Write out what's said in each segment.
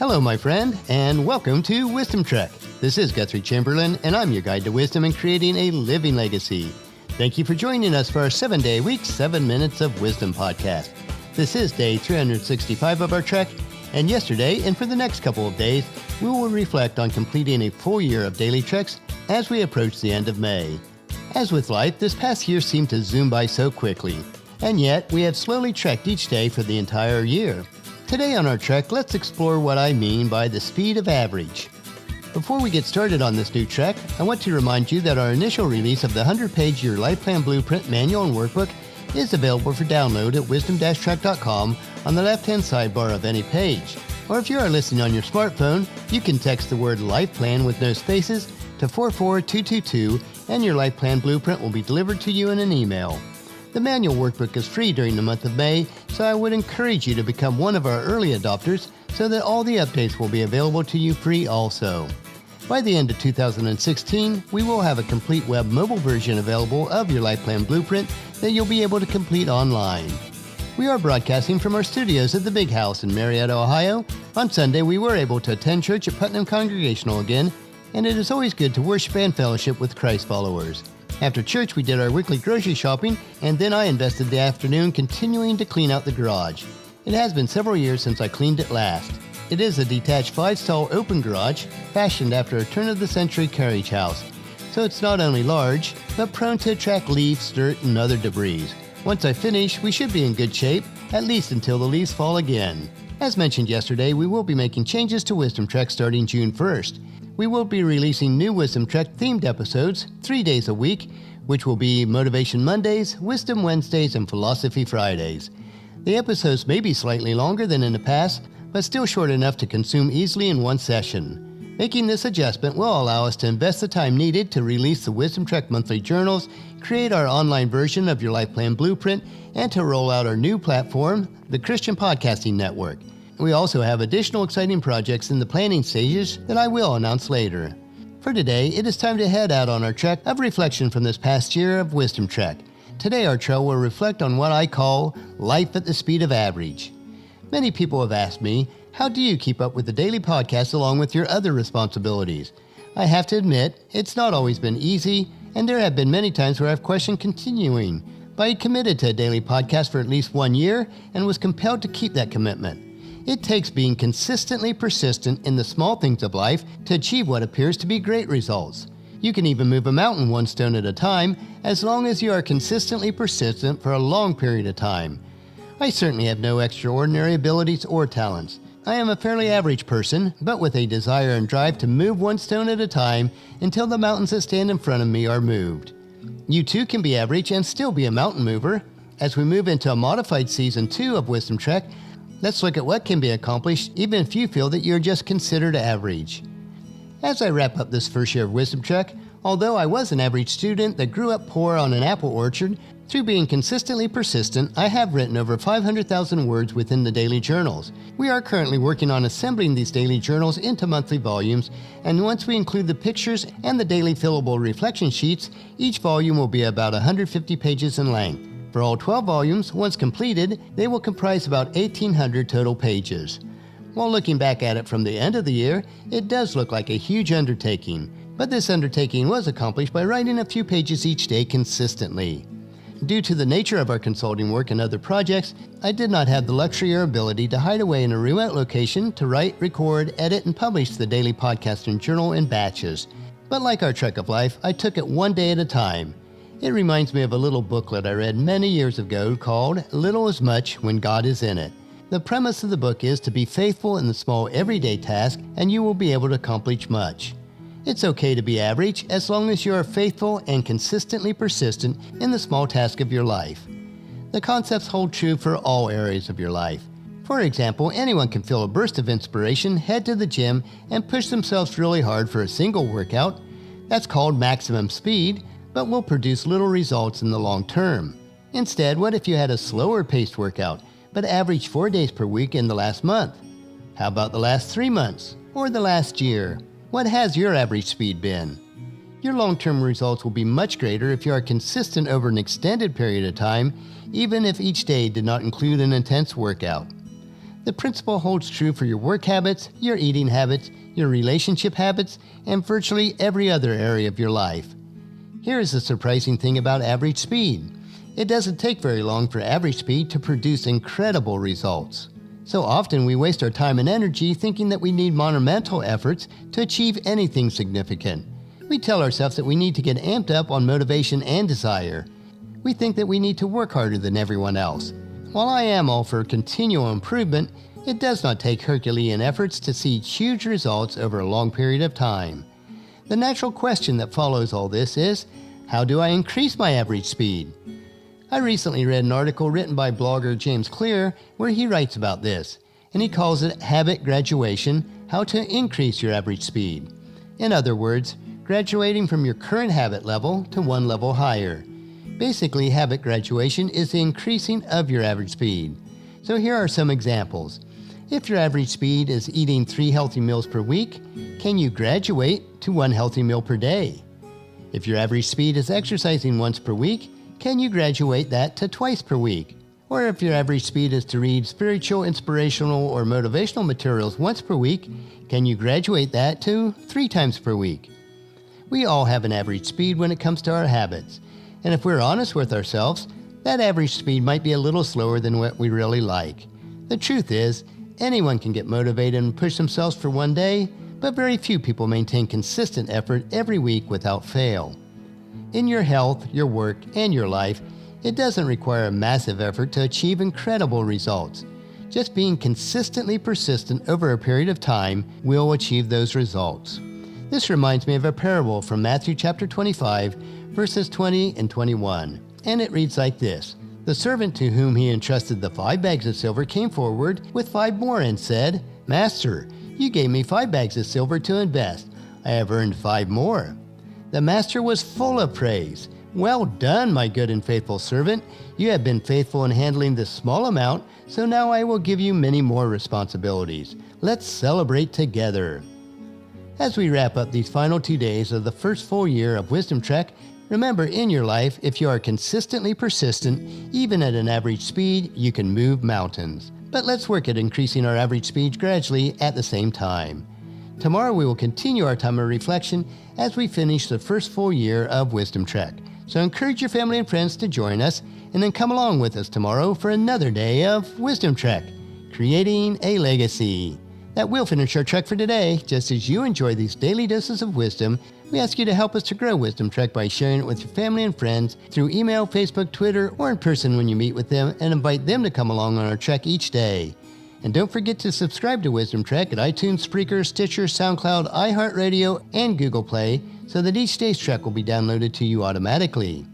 Hello, my friend, and welcome to Wisdom Trek. This is Guthrie Chamberlain, and I'm your guide to wisdom and creating a living legacy. Thank you for joining us for our 7-day-a-week, 7 Minutes of Wisdom podcast. This is day 365 of our trek, and yesterday and for the next couple of days, we will reflect on completing a full year of daily treks as we approach the end of May. As with life, this past year seemed to zoom by so quickly, and yet we have slowly trekked each day for the entire year. Today on our trek, let's explore what I mean by the speed of average. Before we get started on this new trek, I want to remind you that our initial release of the 100-page Your Life Plan Blueprint Manual and Workbook is available for download at wisdom-trek.com on the left-hand sidebar of any page. Or if you are listening on your smartphone, you can text the word Life Plan with no spaces to 44222 and your Life Plan Blueprint will be delivered to you in an email. The manual workbook is free during the month of May, so I would encourage you to become one of our early adopters so that all the updates will be available to you free also. By the end of 2016, we will have a complete web mobile version available of your Life Plan Blueprint that you'll be able to complete online. We are broadcasting from our studios at the Big House in Marietta, Ohio. On Sunday, we were able to attend church at Putnam Congregational again, and it is always good to worship and fellowship with Christ followers. After church, we did our weekly grocery shopping, and then I invested the afternoon continuing to clean out the garage. It has been several years since I cleaned it last. It is a detached 5-stall open garage, fashioned after a turn-of-the-century carriage house. So it's not only large, but prone to attract leaves, dirt, and other debris. Once I finish, we should be in good shape, at least until the leaves fall again. As mentioned yesterday, we will be making changes to Wisdom Trek starting June 1st. We will be releasing new Wisdom Trek themed episodes 3 days a week, which will be Motivation Mondays, Wisdom Wednesdays, and Philosophy Fridays. The episodes may be slightly longer than in the past, but still short enough to consume easily in one session. Making this adjustment will allow us to invest the time needed to release the Wisdom Trek monthly journals, create our online version of your Life Plan Blueprint, and to roll out our new platform, the Christian Podcasting Network. We also have additional exciting projects in the planning stages that I will announce later. For today, it is time to head out on our trek of reflection from this past year of Wisdom Trek. Today, our trail will reflect on what I call life at the speed of average. Many people have asked me, how do you keep up with the daily podcast along with your other responsibilities? I have to admit, it's not always been easy, and there have been many times where I've questioned continuing. But I committed to a daily podcast for at least 1 year and was compelled to keep that commitment. It takes being consistently persistent in the small things of life to achieve what appears to be great results. You can even move a mountain one stone at a time as long as you are consistently persistent for a long period of time. I certainly have no extraordinary abilities or talents. I am a fairly average person, but with a desire and drive to move one stone at a time until the mountains that stand in front of me are moved. You too can be average and still be a mountain mover. As we move into a modified season 2 of Wisdom Trek, let's look at what can be accomplished even if you feel that you're just considered average. As I wrap up this first year of Wisdom Trek, although I was an average student that grew up poor on an apple orchard, through being consistently persistent, I have written over 500,000 words within the daily journals. We are currently working on assembling these daily journals into monthly volumes, and once we include the pictures and the daily fillable reflection sheets, each volume will be about 150 pages in length. For all 12 volumes, once completed, they will comprise about 1,800 total pages. While looking back at it from the end of the year, it does look like a huge undertaking, but this undertaking was accomplished by writing a few pages each day consistently. Due to the nature of our consulting work and other projects, I did not have the luxury or ability to hide away in a remote location to write, record, edit, and publish the daily podcast and journal in batches. But like our trek of life, I took it one day at a time. It reminds me of a little booklet I read many years ago called Little is Much When God is in It. The premise of the book is to be faithful in the small everyday task and you will be able to accomplish much. It's okay to be average as long as you are faithful and consistently persistent in the small task of your life. The concepts hold true for all areas of your life. For example, anyone can feel a burst of inspiration, head to the gym, and push themselves really hard for a single workout. That's called maximum speed, but will produce little results in the long term. Instead, what if you had a slower paced workout, but averaged 4 days per week in the last month? How about the last 3 months, or the last year? What has your average speed been? Your long-term results will be much greater if you are consistent over an extended period of time, even if each day did not include an intense workout. The principle holds true for your work habits, your eating habits, your relationship habits, and virtually every other area of your life. Here is the surprising thing about average speed. It doesn't take very long for average speed to produce incredible results. So often we waste our time and energy thinking that we need monumental efforts to achieve anything significant. We tell ourselves that we need to get amped up on motivation and desire. We think that we need to work harder than everyone else. While I am all for continual improvement, it does not take Herculean efforts to see huge results over a long period of time. The natural question that follows all this is, how do I increase my average speed? I recently read an article written by blogger James Clear where he writes about this, and he calls it Habit Graduation, How to Increase Your Average Speed. In other words, graduating from your current habit level to one level higher. Basically, habit graduation is the increasing of your average speed. So here are some examples. If your average speed is eating 3 healthy meals per week, can you graduate to 1 healthy meal per day? If your average speed is exercising once per week, can you graduate that to twice per week? Or if your average speed is to read spiritual, inspirational, or motivational materials once per week, can you graduate that to 3 times per week? We all have an average speed when it comes to our habits. And if we're honest with ourselves, that average speed might be a little slower than what we really like. The truth is, anyone can get motivated and push themselves for one day, but very few people maintain consistent effort every week without fail. In your health, your work, and your life, it doesn't require a massive effort to achieve incredible results. Just being consistently persistent over a period of time will achieve those results. This reminds me of a parable from Matthew chapter 25, verses 20 and 21, and it reads like this. The servant to whom he entrusted the 5 bags of silver came forward with 5 more and said, Master, you gave me 5 bags of silver to invest. I have earned 5 more. The master was full of praise. Well done, my good and faithful servant. You have been faithful in handling this small amount, so now I will give you many more responsibilities. Let's celebrate together. As we wrap up these final 2 days of the first full year of Wisdom Trek, remember, in your life, if you are consistently persistent, even at an average speed, you can move mountains. But let's work at increasing our average speed gradually at the same time. Tomorrow we will continue our time of reflection as we finish the first full year of Wisdom Trek. So encourage your family and friends to join us, and then come along with us tomorrow for another day of Wisdom Trek, creating a legacy. That will finish our trek for today. Just as you enjoy these daily doses of wisdom, we ask you to help us to grow Wisdom Trek by sharing it with your family and friends through email, Facebook, Twitter, or in person when you meet with them, and invite them to come along on our trek each day. And don't forget to subscribe to Wisdom Trek at iTunes, Spreaker, Stitcher, SoundCloud, iHeartRadio, and Google Play so that each day's trek will be downloaded to you automatically.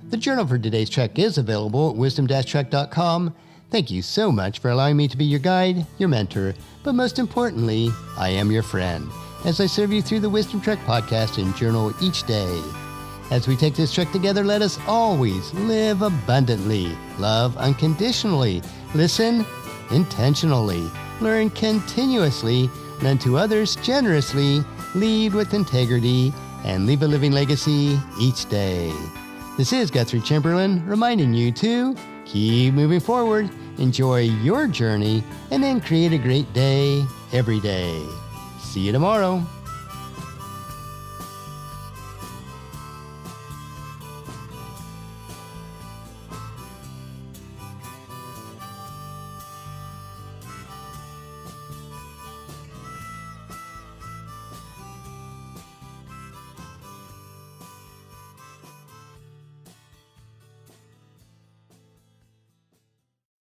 The journal for today's trek is available at wisdom-trek.com. Thank you so much for allowing me to be your guide, your mentor, but most importantly, I am your friend, as I serve you through the Wisdom Trek podcast and journal each day. As we take this trek together, let us always live abundantly, love unconditionally, listen intentionally, learn continuously, lend to others generously, lead with integrity, and leave a living legacy each day. This is Guthrie Chamberlain reminding you to keep moving forward, enjoy your journey, and then create a great day every day. See you tomorrow.